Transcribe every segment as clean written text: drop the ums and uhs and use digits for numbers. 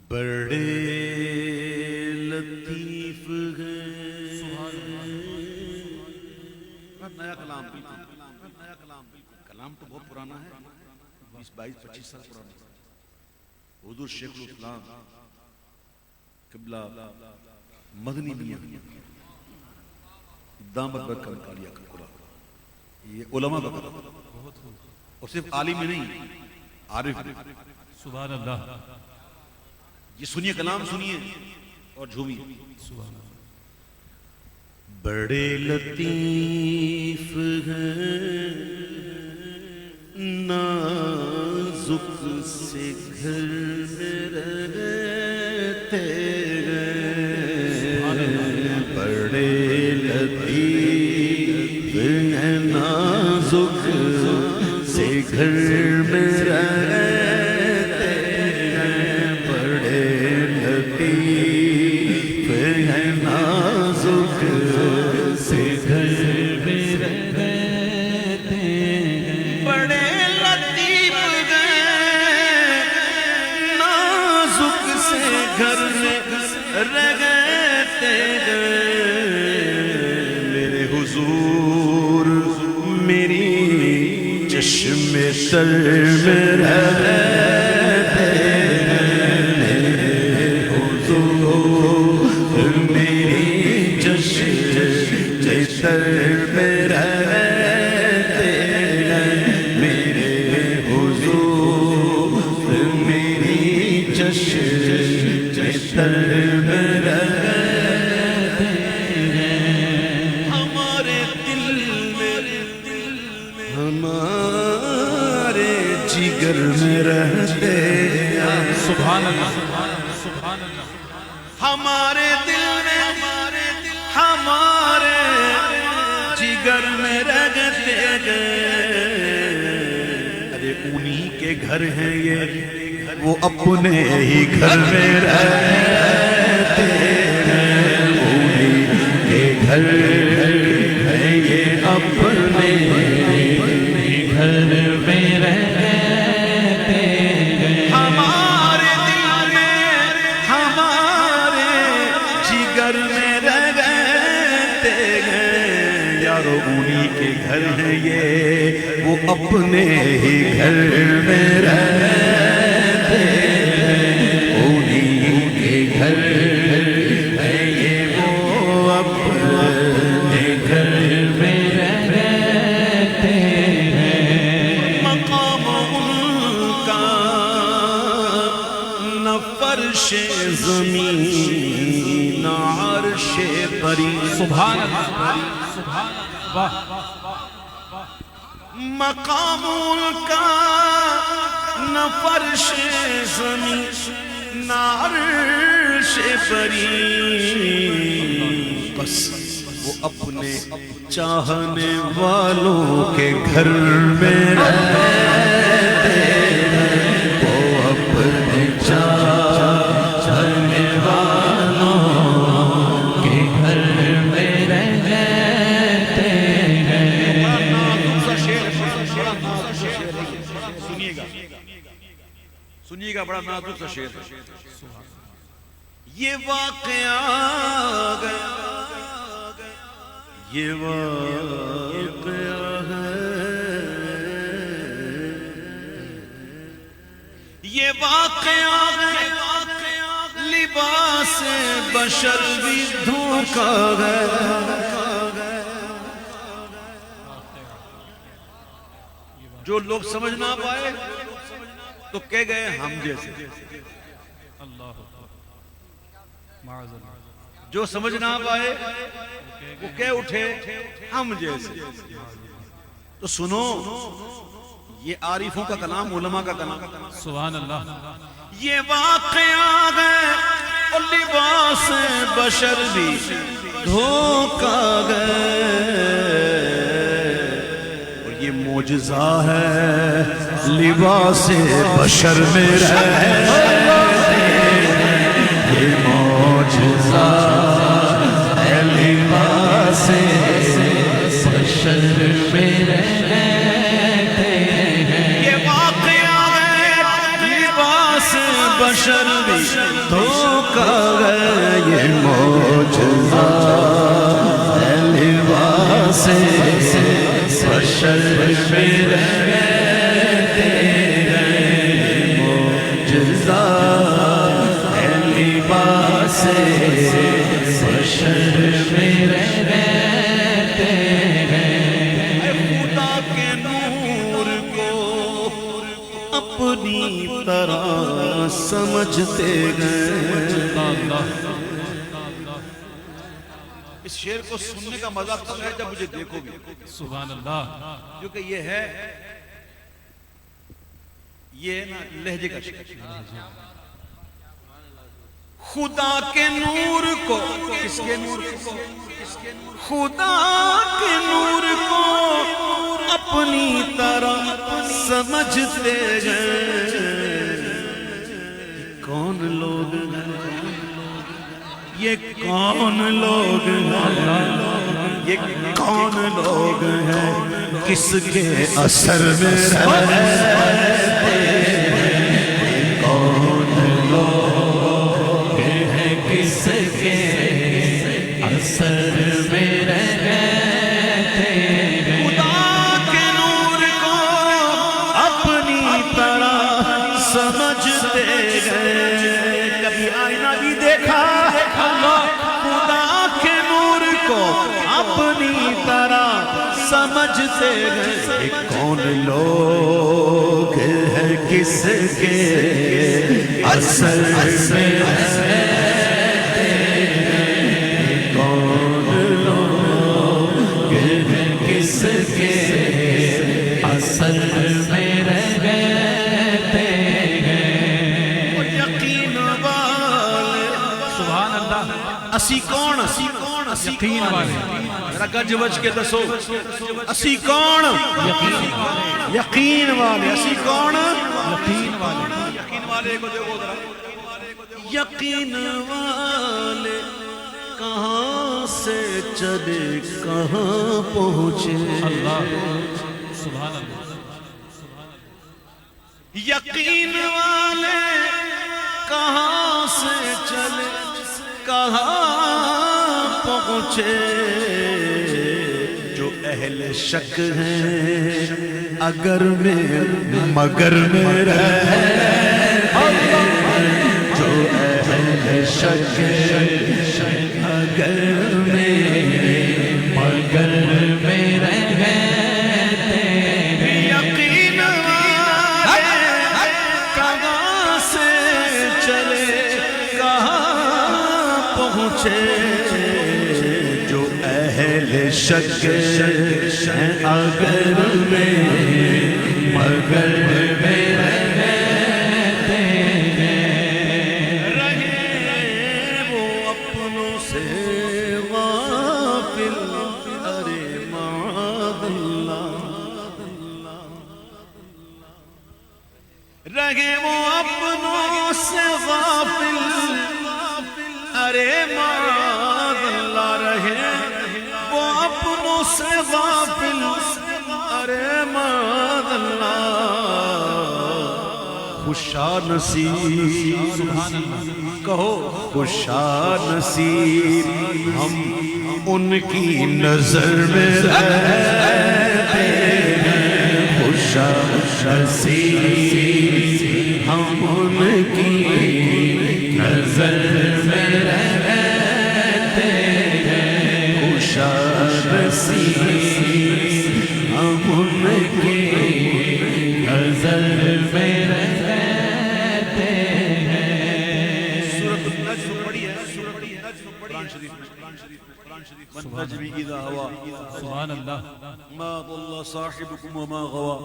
بڑے لطیف ہیں. نیا کلام کلام تو بہت پرانا ہے, 22-25 سال پرانا. حضور شیخ الاسلام قبلہ مدنی میاں دامت برکت عالیہ کا قرآن, یہ علماء کا قرآن, اور صرف عالم ہی نہیں, عارف. سبحان اللہ. یہ سنیے, کلام سنیے اور جھومیے. بڑے لطیف ہیں نازک سے گھر میں رہتے ہیں. بڑے لطیف ہیں نازک سے گھر میں رہتے ہیں. بڑے لطیف ہیں نازک سے گھر میں رہتے ہیں. بڑے لطیف ہیں نازک سے گھر میں رہتے ہیں. میرے حضور میری چشم تر میں رہتے ہیں. میرے حضور میری چشم تر میں رہتے ہیں. میرے حضور میری چشم تر میں رہتے ہیں. ہمارے دل میں ہمارے جگر میں رہتے ہیں. سبحان اللہ. سبحان اللہ. ہمارے دل میں ہمارے جگر میں رہتے ہیں. ارے انہی کے گھر ہیں یہ, وہ اپنے ہی گھر میں رہتے ہیں. انہی کے گھر ہیں یہ اپنے ہی گھر میں رہتے ہیں. ہمارے دل میں ہمارے جگر میں رہتے ہیں. یارو انہی کے گھر ہیں یہ, وہ اپنے ہی گھر میں رہتے ہیں. انہی کے گھر ہیں یہ, وہ اپنے گھر میں رہتے ہیں. مقام ان کا نہ فرش زمین نہ عرش بری. سبحان اللہ. سبحان اللہ. واہ. مقام ان کا نہ فرش زمین نہ عرش بری. بس وہ اپنے چاہنے والوں کے گھر میں رہتے ہیں. وہ اپنے چاہنے والوں کے گھر میں رہتے ہیں. سنیے گا, بڑا نازک سا شعر ہے. یہ واقعہ یہ واقعہ ہے, یہ واقعہ ہے. لباس بشر بھی دھوکا ہے. جو لوگ سمجھ نہ پائے تو کہہ گئے ہم جیسے. اللہ. معاذ اللہ. جو سمجھ نہ پائے وہ کہہ اٹھے ہم جیسے. تو سنو, یہ عارفوں کا کلام, علماء کا کلام. سبحان اللہ. یہ واقعہ ہے اور لباس بشر بھی دھوکا گئے. اور یہ معجزہ ہے لباس بشر میں رہتے ہیں. یہ معجزہ ہے لباس بشر میں رہتے ہیں. یہ واقعہ ہے لباس سے بشر بھی دھوکا ہے، یہ معجزہ ہے لباس بشر میں رہتے ہیں، معجزہ ہے لباس بشر میں رہتے ہیں۔ خدا کے نور کو اپنی طرح سمجھتے گئے۔ اس شعر کو سننے کا مزہ تب ہے جب مجھے دیکھو گے، سبحان اللہ، کیونکہ یہ نا لہجے کا شعر۔ خدا کے نور کو، کس کے نور کو؟ خدا کے نور کو اپنی طرح سمجھتے گئے۔ کون لوگ ہیں یہ، کون لوگ ہیں یہ، کون لوگ ہیں کس کے اثر میں رہتے ہیں، کون لوگ ہیں کس کے اثر میں رہتے ہیں۔ خدا کے نور کو اپنی طرح سمجھتے گئے۔ کبھی آئینہ بھی دیکھا، خدا کے نور کو اپنی طرح سمجھتے گئے۔ کون لوگ ہیں کس کے اثر میں رہتے ہیں، کون لوگ ہیں کس کے اثر میں رہتے ہیں۔ یقین والے، سبحان اللہ، اسی کون، یقین والے، ذرا گج بج کے دسو، اسی کون؟ یقین والے، اسی کون؟ یقین والے، یقین والے کو دیکھو ذرا، یقین والے کہاں سے چلے کہاں پہنچے۔ اللہ، سبحان اللہ، یقین والے کہاں سے چلے کہاں پہنچے، جو اہل شک ہیں اگر میں مگر میں رہتے ہیں، جو اہل شک اگر میں مگر میں رہتے ہیں۔ یقین والے کہاں سے چلے کہاں پہنچے، جو اہل شک ہیں اگر میں مگر میں رہتے ہیں۔ رہے وہ اپنوں سے غافل، ارے معاذ اللہ، رہے وہ اپنوں سے غافل، ارے معاذ اللہ، رہے وہ اپنوں سے غافل، ارے معاذ اللہ۔ خوشا نصیب، سبحان اللہ، کہو خوشا نصیب ہم ان کی نظر میں رہتے ہیں، خوشا نصیب ہم ان کی نظر میں رہتے ہیں، خوشا نصیب ہم ان کی نظر میں رہتے ہیں۔ سورۃ النجم پڑھی ہے، سورۃ النجم قرآن شریف میں، والنجم اذا هوى، سبحان اللہ، ما ضل صاحبكم وما غوى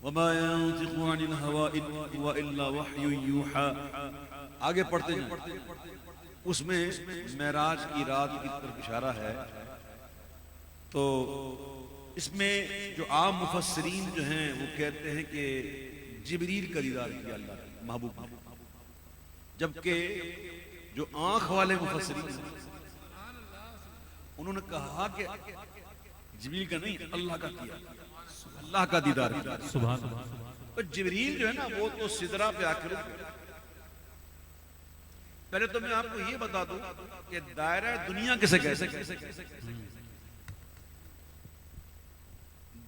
وما ينطق عن الهوى إن هو إلا وحي يوحى۔ آگے پڑھتے ہیں، اس میں معراج کی رات کی طرف اشارہ ہے۔ تو اس میں جو عام مفسرین جو ہیں وہ کہتے ہیں کہ جبریل کا دیدار کیا اللہ نے محبوب نے، جبکہ جو آنکھ والے مفسرین ہیں انہوں نے کہا کہ جبریل کا نہیں، اللہ کا کیا، اللہ کا دیدار کیا۔ سبحان اللہ، اور جبریل جو ہے نا وہ تو سدرا پہ آ کر پہلے تو میں آپ کو یہ بتا دوں کہ دائرہ دنیا کسے کہتے ہیں؟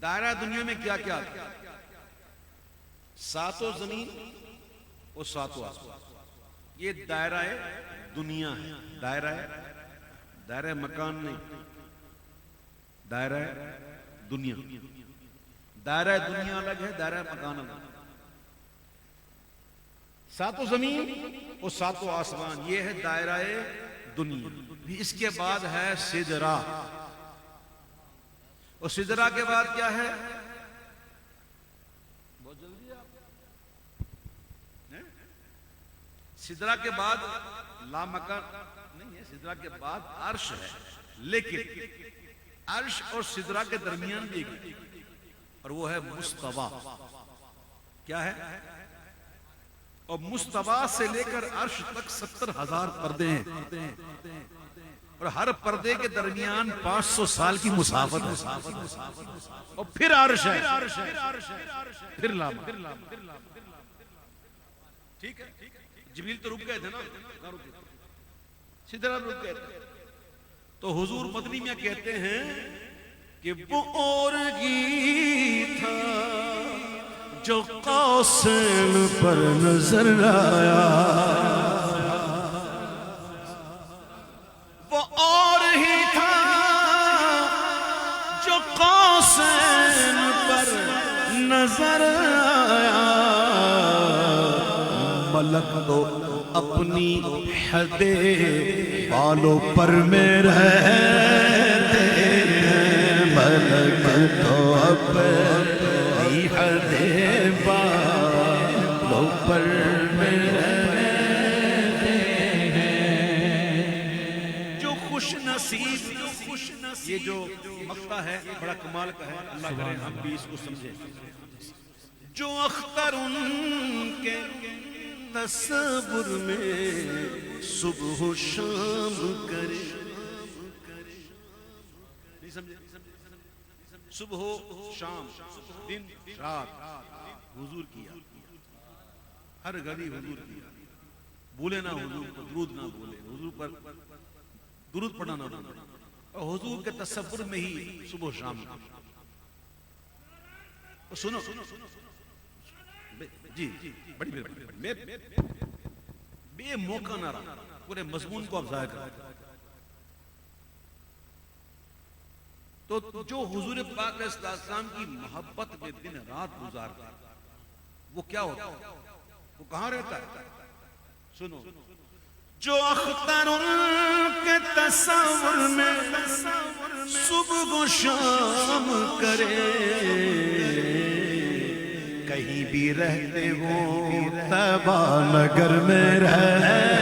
دائرہ دنیا میں کیا کیا آتا ہے؟ ساتوں زمین اور ساتوں آسمان، یہ دائرہ دنیا ہے۔ دائرہ مکان نہیں، دائرہ دنیا۔ دائرہ دنیا الگ ہے، دائرہ مکان الگ۔ ساتوں زمین اور ساتوں آسمان، یہ ہے دائرہ دنیا۔ اس کے بعد ہے سدرہ، اور سدرہ کے بعد کیا ہے؟ بہت جلدی سدرہ کے بعد لامکان نہیں ہے، سدرہ کے بعد عرش ہے، لیکن عرش اور سدرہ کے درمیان بھی ایک، اور وہ ہے مستوی۔ کیا ہے؟ اور مستوی سے لے کر عرش تک 70,000 پردے ہیں، اور ہر پردے کے درمیان 500 سال کی مسافت ہے، اور پھر عرش ہے، پھر لامکان۔ ٹھیک ہے، جبریل تو رک گئے تھے نا، سدرہ رک گئے تھے، تو حضور مدنی میں کہتے ہیں کہ وہ اور ہی تھا جو قاسم پر نظر آیا، وہ اور ہی تھا جو قاسم پر نظر آیا، ملک تو اپنی حد بالوں پر میں رہتے ہیں، ملک تو اپنی حد بالوں پر میں رہتے ہیں۔ جو خوش نصیب، یہ جو مقطع ہے بڑا کمال کا ہے، اللہ کرے ہم بھی اس کو سمجھیں۔ جو اختر ان کے تصور میں صبح و شام کرے، نہیں سمجھے؟ صبح و شام، دن رات حضور کیا، ہر گھڑی حضور کیا، بھولے نہ حضور کو، درود نہ بھولے، حضور پر درود پڑھنا نہ بھولے، اور حضور کے تصور میں ہی صبح و شام کیا۔ سنو جی بڑی میں بے موقع نہ رہا، پورے مضمون کو اب ضائع کر۔ تو جو حضور پاک علیہ السلام کی محبت میں دن رات گزارتا وہ کیا ہوتا ہے؟ وہ کہاں رہتا ہے؟ سنو، جو اختر ان کے تصور میں صبح و شام کرے، کہیں بھی رہتے ہو طیبہ نگر میں رہے